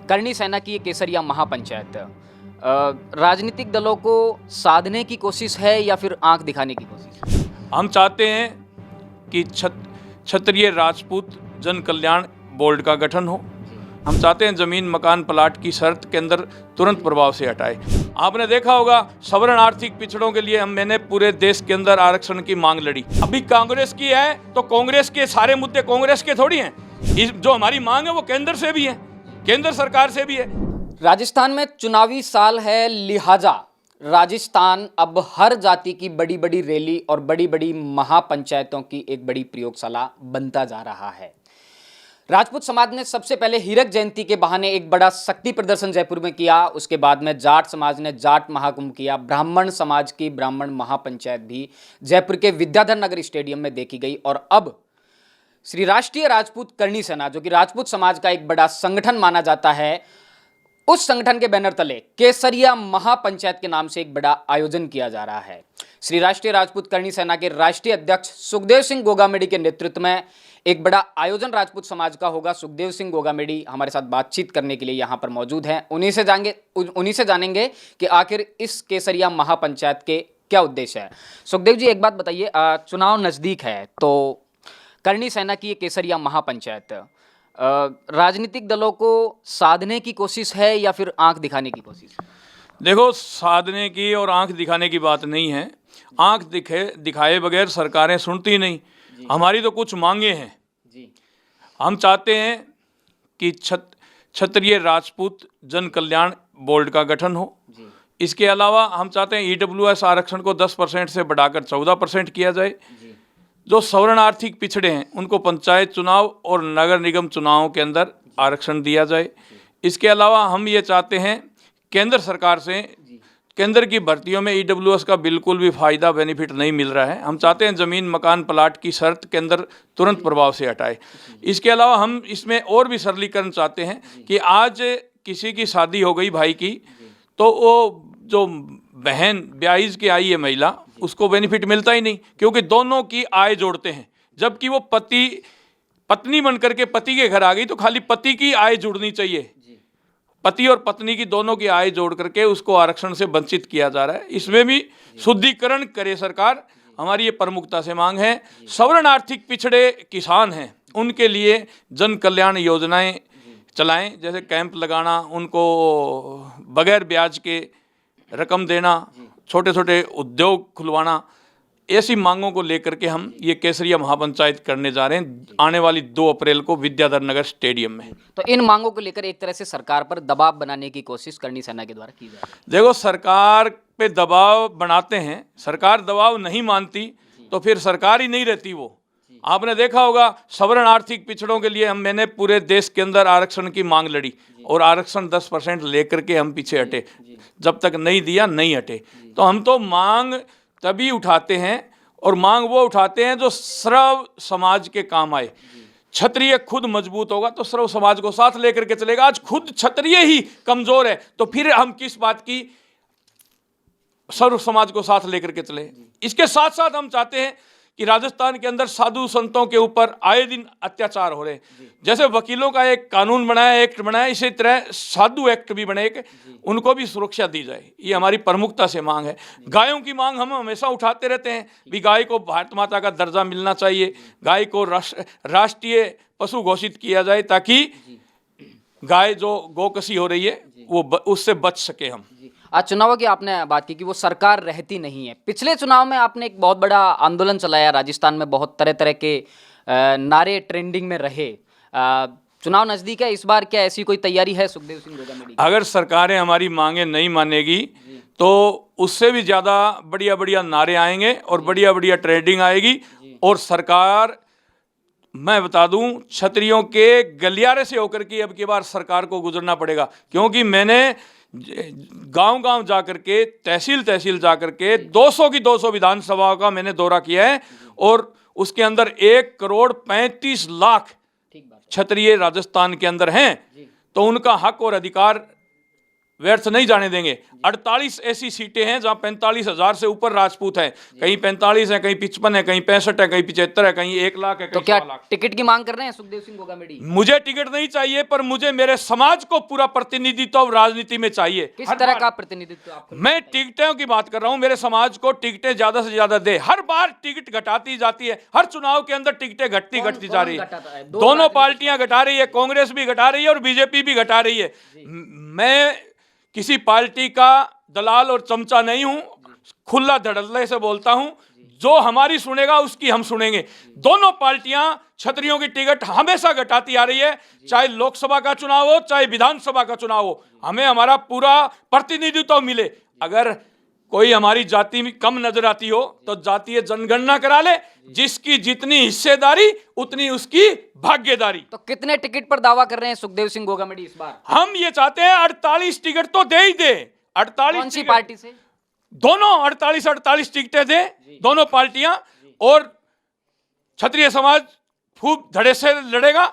करणी सेना की ये केसरिया महापंचायत राजनीतिक दलों को साधने की कोशिश है या फिर आंख दिखाने की कोशिश है? हम चाहते हैं कि क्षत्रिय राजपूत जन कल्याण बोर्ड का गठन हो। हम चाहते हैं जमीन मकान प्लाट की शर्त के अंदर तुरंत प्रभाव से हटाए। आपने देखा होगा सवर्ण आर्थिक पिछड़ों के लिए मैंने पूरे देश के अंदर आरक्षण की मांग लड़ी। अभी कांग्रेस की है तो कांग्रेस के सारे मुद्दे कांग्रेस के थोड़ी हैं। जो हमारी मांग है वो केंद्र से भी है, केंद्र सरकार से भी है। राजस्थान में चुनावी साल है, लिहाजा राजस्थान अब हर जाति की बड़ी बड़ी रैली और बड़ी बड़ी महापंचायतों की एक बड़ी प्रयोगशाला बनता जा रहा है। राजपूत समाज ने सबसे पहले हीरक जयंती के बहाने एक बड़ा शक्ति प्रदर्शन जयपुर में किया। उसके बाद में जाट समाज ने जाट महाकुंभ किया। ब्राह्मण समाज की ब्राह्मण महापंचायत भी जयपुर के विद्याधर नगर स्टेडियम में देखी गई। और अब श्री राष्ट्रीय राजपूत करणी सेना, जो कि राजपूत समाज का एक बड़ा संगठन माना जाता है, उस संगठन के बैनर तले केसरिया महापंचायत के नाम से एक बड़ा आयोजन किया जा रहा है। श्री राष्ट्रीय राजपूत करणी सेना के राष्ट्रीय अध्यक्ष सुखदेव सिंह गोगामेडी के नेतृत्व में एक बड़ा आयोजन राजपूत समाज का होगा। सुखदेव सिंह गोगामेडी हमारे साथ बातचीत करने के लिए यहाँ पर मौजूद हैं। उन्हीं से जानेंगे कि आखिर इस केसरिया महापंचायत के क्या उद्देश्य है। सुखदेव जी, एक बात बताइए, चुनाव नज़दीक है तो करणी सेना की ये केसरिया महापंचायत राजनीतिक दलों को साधने की कोशिश है या फिर आंख दिखाने की कोशिश है? देखो, साधने की और आंख दिखाने की बात नहीं है। आंख दिखाए बगैर सरकारें सुनती नहीं। हमारी तो कुछ मांगे हैं जी। हम चाहते हैं कि क्षत्रिय राजपूत जन कल्याण बोर्ड का गठन हो जी। इसके अलावा हम चाहते हैं EWS आरक्षण को 10% से बढ़ाकर 14% किया जाए जी। जो सवर्ण आर्थिक पिछड़े हैं उनको पंचायत चुनाव और नगर निगम चुनावों के अंदर आरक्षण दिया जाए। इसके अलावा हम ये चाहते हैं केंद्र सरकार से, केंद्र की भर्तियों में EWS का बिल्कुल भी फ़ायदा बेनिफिट नहीं मिल रहा है। हम चाहते हैं ज़मीन मकान प्लाट की शर्त के अंदर तुरंत प्रभाव से हटाए। इसके अलावा हम इसमें और भी सरलीकरण चाहते हैं कि आज किसी की शादी हो गई भाई की, तो वो जो बहन ब्याह के आई है महिला, उसको बेनिफिट मिलता ही नहीं, क्योंकि दोनों की आय जोड़ते हैं। जबकि वो पत्नी बनकर के पति के घर आ गई तो खाली पति की आय जुड़नी चाहिए। पति और पत्नी की दोनों की आय जोड़ करके उसको आरक्षण से वंचित किया जा रहा है। इसमें भी शुद्धिकरण करे सरकार, हमारी ये प्रमुखता से मांग है। सवर्ण आर्थिक पिछड़े किसान हैं, उनके लिए जन कल्याण योजनाएं चलाएं, जैसे कैंप लगाना, उनको बगैर ब्याज के रकम देना, छोटे छोटे उद्योग खुलवाना। ऐसी मांगों को लेकर के हम ये केसरिया महापंचायत करने जा रहे हैं आने वाली 2 अप्रैल को विद्याधर नगर स्टेडियम में। तो इन मांगों को लेकर एक तरह से सरकार पर दबाव बनाने की कोशिश करणी सेना के द्वारा की जा रही है। देखो, सरकार पे दबाव बनाते हैं, सरकार दबाव नहीं मानती तो फिर सरकार ही नहीं रहती। वो आपने देखा होगा सवर्ण आर्थिक पिछड़ों के लिए मैंने पूरे देश के अंदर आरक्षण की मांग लड़ी और आरक्षण 10% लेकर के हम पीछे हटे। जब तक नहीं दिया नहीं हटे। तो हम तो मांग तभी उठाते हैं, और मांग वो उठाते हैं जो सर्व समाज के काम आए। क्षत्रिय खुद मजबूत होगा तो सर्व समाज को साथ लेकर के चलेगा। आज खुद क्षत्रिय ही कमजोर है तो फिर हम किस बात की सर्व समाज को साथ लेकर के चले। इसके साथ साथ हम चाहते हैं कि राजस्थान के अंदर साधु संतों के ऊपर आए दिन अत्याचार हो रहे हैं। जैसे वकीलों का एक कानून बनाया, एक्ट बनाया, इसी तरह साधु एक्ट भी बने, उनको भी सुरक्षा दी जाए। ये हमारी प्रमुखता से मांग है। गायों की मांग हम हमेशा उठाते रहते हैं भी गाय को भारत माता का दर्जा मिलना चाहिए, गाय को राष्ट्रीय पशु घोषित किया जाए ताकि गाय जो गोकसी हो रही है वो उससे बच सके हम। आज चुनाव की आपने बात की कि वो सरकार रहती नहीं है। पिछले चुनाव में आपने एक बहुत बड़ा आंदोलन चलाया, राजस्थान में बहुत तरह तरह के नारे ट्रेंडिंग में रहे। चुनाव नज़दीक है, इस बार क्या ऐसी कोई तैयारी है सुखदेव सिंह गोगामेडी? अगर सरकारें हमारी मांगे नहीं मानेगी तो उससे भी ज़्यादा बढ़िया बढ़िया नारे आएंगे और बढ़िया बढ़िया ट्रेंडिंग आएगी। और सरकार, मैं बता दूं, क्षत्रियों के गलियारे से होकर के अब की बार सरकार को गुजरना पड़ेगा। क्योंकि मैंने गांव गांव जाकर के, तहसील तहसील जाकर के 200 की 200 विधानसभा का मैंने दौरा किया है और उसके अंदर 1,35,00,000 क्षत्रिय राजस्थान के अंदर हैं। तो उनका हक और अधिकार व्यर्थ नहीं जाने देंगे। 48 ऐसी सीटें हैं जहां 45,000 से ऊपर राजपूत हैं, कहीं 45 है, कहीं 55 है, कहीं 65 है, कहीं 75 है, कहीं 1 लाख है, तो कहीं क्या 1.25 लाख। टिकट की मांग कर रहे हैं सुखदेव सिंह गोगामेडी? मुझे टिकट नहीं चाहिए, पर मुझे मेरे समाज को पूरा प्रतिनिधित्व राजनीति में चाहिए। किस हर तरह बार- का प्रतिनिधित्व आपको? मैं टिकटों की बात कर रहा हूं, मेरे समाज को टिकटें ज्यादा से ज्यादा दे। हर बार टिकट घटाती जाती है, हर चुनाव के अंदर टिकटें घटती कौन- घटती कौन जा रही घटाता है। है? दो दोनों राजनीतिक पार्टियां घटा रही है, कांग्रेस भी घटा रही है और बीजेपी भी घटा रही है। मैं किसी पार्टी का दलाल और चमचा नहीं हूं, खुला धड़ल्ले से बोलता हूं, जो हमारी सुनेगा उसकी हम सुनेंगे। दोनों पार्टियां छतरियों की टिकट हमेशा घटाती आ रही है, चाहे लोकसभा का चुनाव हो चाहे विधानसभा का चुनाव हो, हमें हमारा पूरा प्रतिनिधित्व मिले। अगर कोई हमारी जाति में कम नजर आती हो तो जातीय जनगणना करा ले, जिसकी जितनी हिस्सेदारी उतनी उसकी भाग्यदारी। तो कितने टिकट पर दावा कर रहे हैं सुखदेव सिंह गोगामेडी इस बार? हम ये चाहते हैं 48 टिकट तो दे ही दे। 48 कौन सी टिकट- पार्टी से? दोनों 48 टिकटें दे, दोनों पार्टियां, और क्षत्रिय समाज खूब धड़े से लड़ेगा।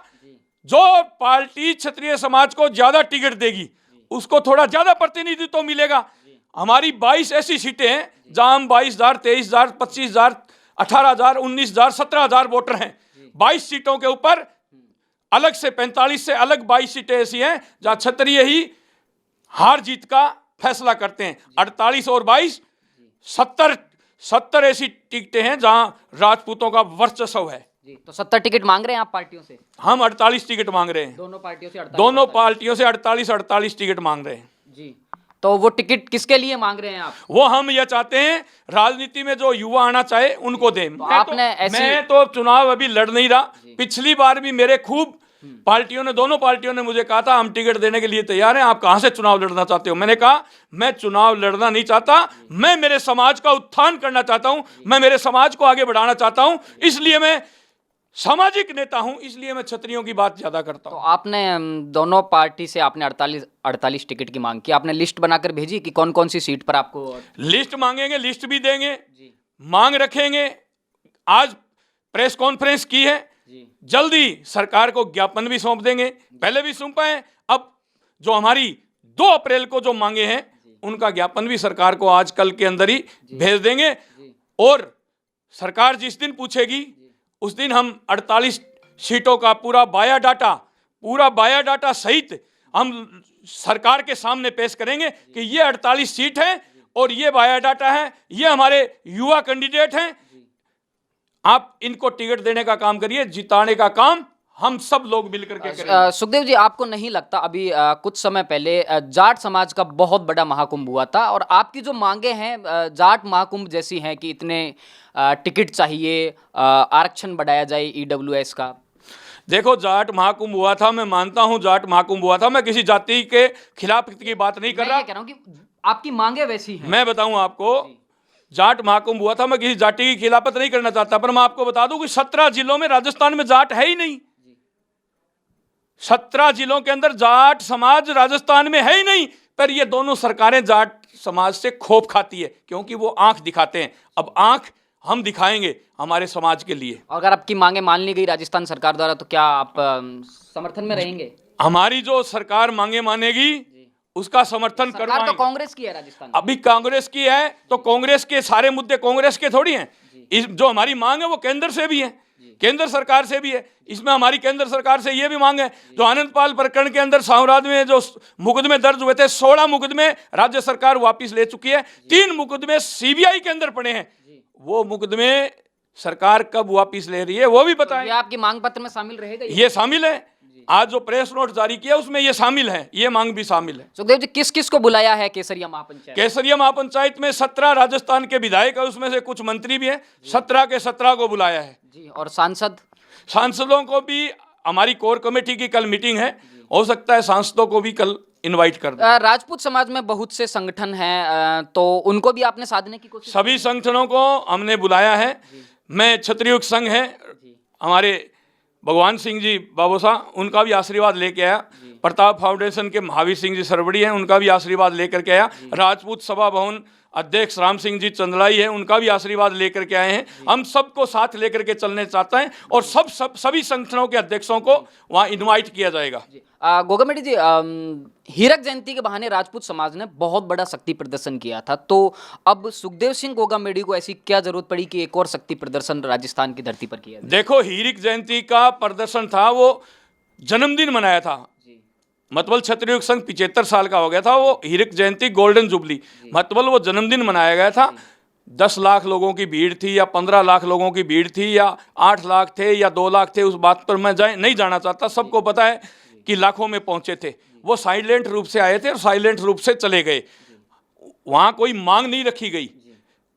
जो पार्टी क्षत्रिय समाज को ज्यादा टिकट देगी उसको थोड़ा ज्यादा प्रतिनिधित्व मिलेगा। हमारी 22 ऐसी सीटें हैं जहां हम 22,000, 23,000, 25,000, 18,000, 19,000, 17,000 वोटर हैं। 22 सीटों के ऊपर अलग से 45 से अलग 22 सीटें ऐसी हैं जहां क्षत्रिय ही हार जीत का फैसला करते हैं। 48 और 22, 70 ऐसी टिकटें हैं जहां राजपूतों का वर्चस्व है। जी, तो 70 टिकट मांग रहे हैं आप पार्टियों से? हम 48 टिकट मांग रहे हैं, दोनों पार्टियों से 48? दोनों पार्टियों से 48 टिकट मांग रहे हैं। जी, तो वो टिकट किसके लिए मांग रहे हैं आप? वो हम ये चाहते हैं राजनीति में जो युवा आना चाहे उनको दें। मैं तो चुनाव अभी लड़ नहीं रहा। पिछली बार भी मेरे खूब पार्टियों ने, दोनों पार्टियों ने मुझे कहा था हम टिकट देने के लिए तैयार हैं, आप कहां से चुनाव लड़ना चाहते हो? मैंने कहा मैं चुनाव लड़ना नहीं चाहता, मैं मेरे समाज का उत्थान करना चाहता हूं, मैं मेरे समाज को आगे बढ़ाना चाहता हूं, इसलिए मैं सामाजिक नेता हूं, इसलिए मैं क्षत्रियों की बात ज्यादा करता तो हूं। आपने दोनों पार्टी से आपने 48 टिकट की मांग की, आपने लिस्ट बनाकर भेजी कि कौन कौन सी सीट पर आपको? लिस्ट मांगेंगे, लिस्ट भी देंगे, मांग रखेंगे। आज प्रेस कॉन्फ्रेंस की है, जल्दी सरकार को ज्ञापन भी सौंप देंगे। पहले भी सौंपा है, अब जो हमारी 2 अप्रैल को जो मांगे हैं उनका ज्ञापन भी सरकार को आज कल के अंदर ही भेज देंगे। और सरकार जिस दिन पूछेगी उस दिन हम 48 सीटों का पूरा बायोडाटा सहित हम सरकार के सामने पेश करेंगे कि ये 48 सीट है और ये बायोडाटा है, ये हमारे युवा कैंडिडेट हैं, आप इनको टिकट देने का काम करिए, जिताने का काम हम सब लोग मिलकर के करेंगे। सुखदेव जी, आपको नहीं लगता अभी कुछ समय पहले जाट समाज का बहुत बड़ा महाकुंभ हुआ था और आपकी जो मांगे हैं जाट महाकुंभ जैसी हैं कि इतने टिकट चाहिए, आरक्षण बढ़ाया जाए EWS का? देखो, जाट महाकुंभ हुआ था, मैं मानता हूं जाट महाकुंभ हुआ था, मैं किसी जाति के खिलाफ की बात नहीं कर रहा। मैं कह रहा हूं कि आपकी मांगे वैसी हैं। मैं बताऊं आपको, जाट महाकुंभ हुआ था, मैं किसी जाति की खिलाफत नहीं करना चाहता, पर मैं आपको बता दूं कि 17 जिलों में राजस्थान में जाट है ही नहीं। 17 जिलों के अंदर जाट समाज राजस्थान में है ही नहीं, पर ये दोनों सरकारें जाट समाज से खोप खाती है क्योंकि वो आंख दिखाते हैं। अब आंख हम दिखाएंगे हमारे समाज के लिए। अगर आपकी मांगे मान ली गई राजस्थान सरकार द्वारा तो क्या आप समर्थन में रहेंगे? हमारी जो सरकार मांगे मानेगी उसका समर्थन सरकार करवाएंगे। तो कांग्रेस की है राजस्थान में। अभी कांग्रेस की है तो कांग्रेस के सारे मुद्दे कांग्रेस के थोड़ी हैं। इस जो हमारी मांग है वो केंद्र से भी है, केंद्र सरकार से भी है। इसमें हमारी केंद्र सरकार से ये भी मांग है, जो आनंदपाल प्रकरण के अंदर साम्राज्य में जो मुकदमे दर्ज हुए थे, 16 मुकदमे राज्य सरकार वापस ले चुकी है, 3 मुकदमे CBI के अंदर पड़े हैं। वो मुकदमे सरकार कब वापस ले रही है वो भी बताएं। ये आपकी मांग पत्र में शामिल रहेगा? ये शामिल है, आज जो प्रेस नोट जारी किया उसमें ये शामिल है, ये मांग भी शामिल है। सुखदेव जी, किस किस को बुलाया है केसरिया महापंचायत? केसरिया महापंचायत में 17 राजस्थान के विधायक है, उसमें से कुछ मंत्री भी हैं, 17 के 17 को बुलाया है जी। और सांसदों को भी हमारी कोर कमेटी की कल मीटिंग है, हो सकता है सांसदों को भी कल इनवाइट कर दें। राजपूत समाज में बहुत से संगठन हैं, तो उनको भी आपने साधने की कोशिश? सभी संगठनों को हमने बुलाया है। मैं क्षत्रिय संघ है, हमारे भगवान सिंह जी बाबोसा, उनका भी आशीर्वाद लेके आया। प्रताप फाउंडेशन के महावीर सिंह जी सरवड़ी हैं, उनका भी आशीर्वाद लेकर के आया। राजपूत सभा भवन अध्यक्ष राम सिंह जी चंदलाई हैं, उनका भी आशीर्वाद लेकर के आए हैं। हम सबको साथ लेकर के चलने चाहते हैं और सभी संगठनों के अध्यक्षों को वहाँ इनवाइट किया जाएगा। गोगामेडी जी, हीरक जयंती के बहाने राजपूत समाज ने बहुत बड़ा शक्ति प्रदर्शन किया था, तो अब सुखदेव सिंह गोगामेडी को ऐसी क्या जरूरत पड़ी कि एक और शक्ति प्रदर्शन राजस्थान की धरती पर किया जाए? देखो, हीरक जयंती का प्रदर्शन था, वो जन्मदिन मनाया था। मतबल क्षत्रिय युग संघ 75 साल का हो गया था, वो हीरक जयंती गोल्डन जुबली, मतबल वो जन्मदिन मनाया गया था। 10 लाख लोगों की भीड़ थी या 15 लाख लोगों की भीड़ थी या 8 लाख थे या 2 लाख थे, उस बात पर मैं नहीं जाना चाहता। सबको पता है कि लाखों में पहुंचे थे। वो साइलेंट रूप से आए थे और साइलेंट रूप से चले गए। वहां कोई मांग नहीं रखी गई।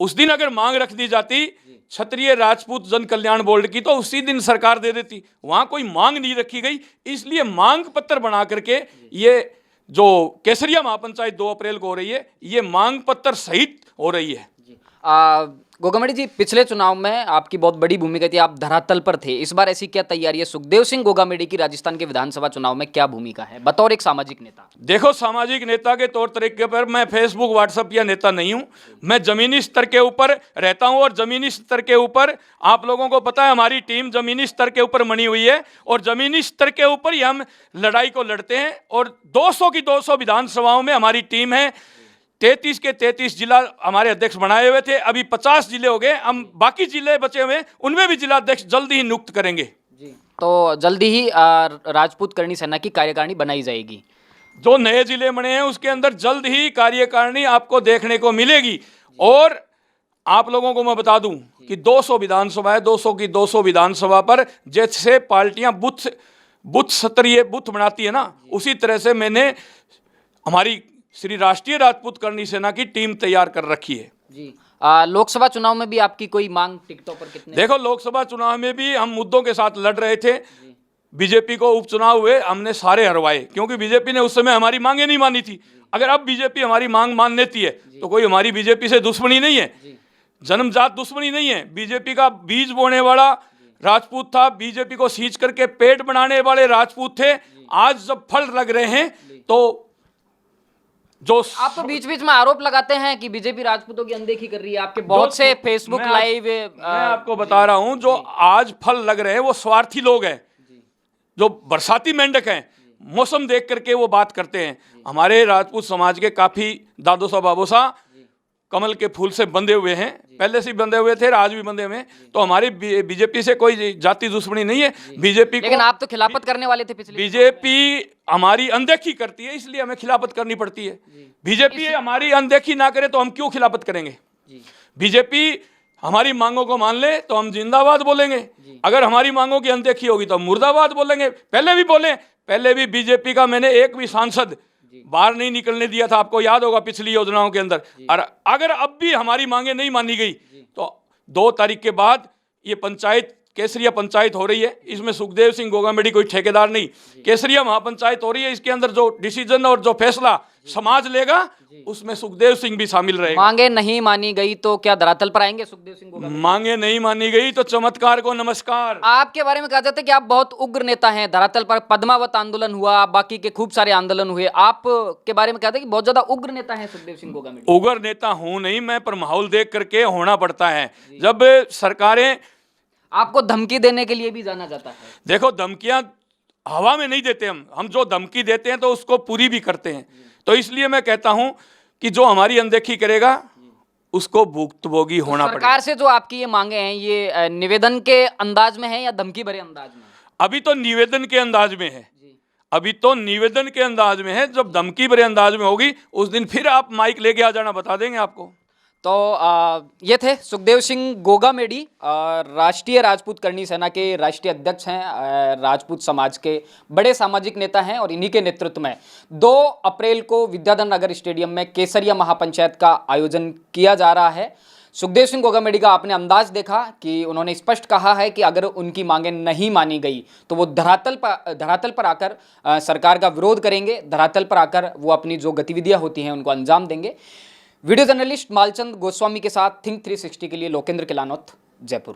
उस दिन अगर मांग रख दी जाती क्षत्रिय राजपूत जन कल्याण बोर्ड की, तो उसी दिन सरकार दे देती। वहां कोई मांग नहीं रखी गई, इसलिए मांग पत्र बना करके ये जो केसरिया महापंचायत 2 अप्रैल को हो रही है, ये मांग पत्र सहित हो रही है। गोगामेडी जी, पिछले चुनाव में आपकी बहुत बड़ी भूमिका थी, आप धरातल पर थे। इस बार ऐसी क्या तैयारी है सुखदेव सिंह गोगामेडी की राजस्थान के विधानसभा चुनाव में, क्या भूमिका है बतौर एक सामाजिक नेता? देखो, सामाजिक नेता के तौर तरीके पर मैं फेसबुक व्हाट्सएप या नेता नहीं हूं। मैं जमीनी स्तर के ऊपर रहता हूं और जमीनी स्तर के ऊपर आप लोगों को पता है हमारी टीम जमीनी स्तर के ऊपर बनी हुई है और जमीनी स्तर के ऊपर ही हम लड़ाई को लड़ते हैं। और 200 की 200 विधानसभाओं में हमारी टीम है। 33 के 33 जिला हमारे अध्यक्ष बनाए हुए थे, अभी 50 जिले हो गए। हम बाकी जिले बचे हुए उनमें भी जिला अध्यक्ष जल्दी ही नियुक्त करेंगे। तो जल्दी ही राजपूत करणी सेना की कार्यकारिणी बनाई जाएगी। जो नए जिले बने हैं उसके अंदर जल्द ही कार्यकारिणी आपको देखने को मिलेगी। और आप लोगों को मैं बता दूं कि 200 विधानसभा है, 200 की 200 विधानसभा पर जैसे पार्टियां बुथ स्तरीय बुथ बनाती है ना, उसी तरह से मैंने हमारी श्री राष्ट्रीय राजपूत करणी सेना की टीम तैयार कर रखी है जी। लोकसभा चुनाव में भी आपकी कोई मांग टिकटों पर कितने? देखो, लोकसभा चुनाव में भी हम मुद्दों के साथ लड़ रहे थे। बीजेपी को उपचुनाव हुए, हमने सारे हरवाए, क्योंकि बीजेपी ने उस समय हमारी मांगे नहीं मानी थी। अगर अब बीजेपी हमारी मांग मान लेती है तो कोई हमारी बीजेपी से दुश्मनी नहीं है, जन्मजात दुश्मनी नहीं है। बीजेपी का बीज बोने वाला राजपूत था, बीजेपी को सींच करके पेट बनाने वाले राजपूत थे। आज जब फल लग रहे हैं तो जो आप तो बीच बीच में आरोप लगाते हैं कि बीजेपी राजपूतों की अनदेखी कर रही है। आपके बहुत से फेसबुक लाइव मैं आपको बता रहा हूं, जो आज फल लग रहे हैं वो स्वार्थी लोग हैं, जो बरसाती मेंढक हैं। मौसम देख करके वो बात करते हैं। हमारे राजपूत समाज के काफी दादो साहब बाबू साहब कमल के फूल से बंधे हुए हैं, पहले से बंधे हुए थे, आज भी बंधे हुए हैं। तो हमारी बीजेपी से कोई जाति दुश्मनी नहीं है। बीजेपी, लेकिन आप तो खिलाफत करने वाले थे पिछले। बीजेपी हमारी अनदेखी करती है, इसलिए हमें खिलाफत करनी पड़ती है। बीजेपी हमारी अनदेखी ना करे तो हम क्यों खिलाफत करेंगे? बीजेपी हमारी मांगों को मान ले तो हम जिंदाबाद बोलेंगे, अगर हमारी मांगों की अनदेखी होगी तो हम मुर्दाबाद बोलेंगे। पहले भी बोले, पहले भी बीजेपी का मैंने एक भी सांसद बाहर नहीं निकलने दिया था, आपको याद होगा पिछली योजनाओं के अंदर। और अगर अब भी हमारी मांगे नहीं मानी गई तो 2 तारीख के बाद ये पंचायत केसरिया पंचायत हो रही है, इसमें सुखदेव सिंह गोगामेडी कोई ठेकेदार नहीं, केसरिया महापंचायत हो रही है। इसके अंदर जो डिसीजन और जो फैसला समाज लेगा उसमें सुखदेव सिंह भी शामिल रहेगा। मांगे नहीं मानी गई तो क्या धरातल पर आएंगे सुखदेव सिंह गोगामेडी? मांगे नहीं मानी गई तो चमत्कार को नमस्कार। आपके बारे में कहा जाता है कि आप बहुत उग्र नेता हैं। धरातल पर पद्मावत आंदोलन हुआ, बाकी के खूब सारे आंदोलन हुए, आप के बारे में कहते हैं कि बहुत ज्यादा उग्र नेता हैं सुखदेव सिंह गोगामेडी। उग्र नेता हूं नहीं मैं, पर माहौल देख करके होना पड़ता है। जब सरकारें आपको धमकी देने के लिए भी जाना जाता है। देखो, धमकियां हवा में नहीं देते हम जो धमकी देते हैं तो उसको पूरी भी करते हैं। तो इसलिए मैं कहता हूं कि जो हमारी अनदेखी करेगा उसको भुक्तभोगी होना पड़ेगा। सरकार से जो आपकी ये मांगे हैं, ये निवेदन के अंदाज में है या धमकी भरे अंदाज में? अभी तो निवेदन के अंदाज में है, अभी तो निवेदन के अंदाज में है। जब धमकी भरे अंदाज में होगी उस दिन फिर आप माइक लेके आ जाना, बता देंगे आपको। तो ये थे सुखदेव सिंह गोगामेडी, राष्ट्रीय राजपूत करणी सेना के राष्ट्रीय अध्यक्ष हैं, राजपूत समाज के बड़े सामाजिक नेता हैं। और इन्हीं के नेतृत्व में 2 अप्रैल को विद्याधर नगर स्टेडियम में केसरिया महापंचायत का आयोजन किया जा रहा है। सुखदेव सिंह गोगामेडी का आपने अंदाज देखा कि उन्होंने स्पष्ट कहा है कि अगर उनकी मांगें नहीं मानी गई तो वो धरातल पर आकर सरकार का विरोध करेंगे, धरातल पर आकर वो अपनी जो गतिविधियां होती हैं उनको अंजाम देंगे। वीडियो जर्नलिस्ट मालचंद गोस्वामी के साथ थिंक 360 के लिए लोकेंद्र किलानौत, जयपुर।